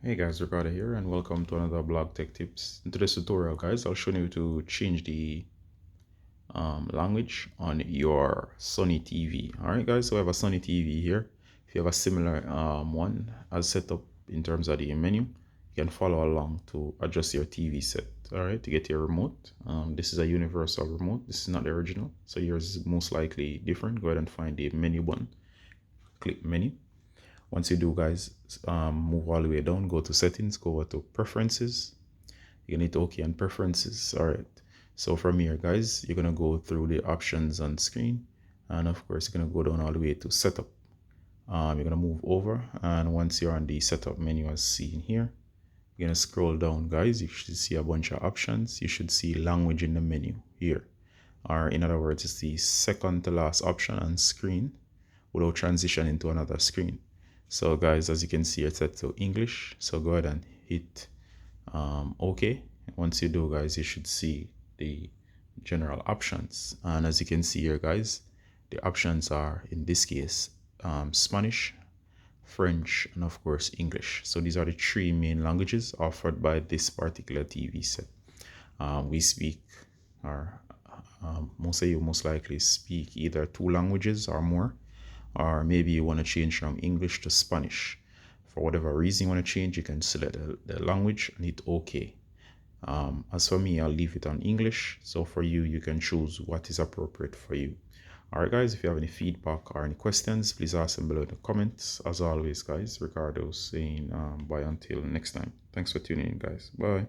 Hey guys, Ricardo here and welcome to another blog tech tips. In today's tutorial guys, I'll show you to change the language on your Sony TV. Alright guys, so I have a Sony TV here. If you have a similar one as set up in terms of the menu, you can follow along to adjust your TV set. Alright, to get your remote. This is a universal remote. This is not the original, so yours is most likely different. Go ahead and find the menu button. Click menu. Once you do guys, move all the way down, go to settings, go over to preferences. You can hit OK on preferences. All right, so from here guys, you're gonna go through the options on screen, and of course you're gonna go down all the way to setup. You're gonna move over, and once you're on the setup menu as seen here, you're gonna scroll down guys. You should see a bunch of options. You should see language in the menu here, or in other words, it's the second to last option on screen without transitioning to another screen. So guys, as you can see, it's set to English. So go ahead and hit OK. Once you do guys, you should see the general options. And as you can see here guys, the options are in this case Spanish, French, and of course English. So these are the three main languages offered by this particular TV set. We speak, or most of you most likely speak either two languages or more, or maybe you want to change from English to Spanish. For whatever reason you want to change, you can select the language and hit OK. As for me, I'll leave it on English. So for you, you can choose what is appropriate for you. Alright guys, if you have any feedback or any questions, please ask them below in the comments. As always guys, Ricardo saying bye until next time. Thanks for tuning in guys. Bye.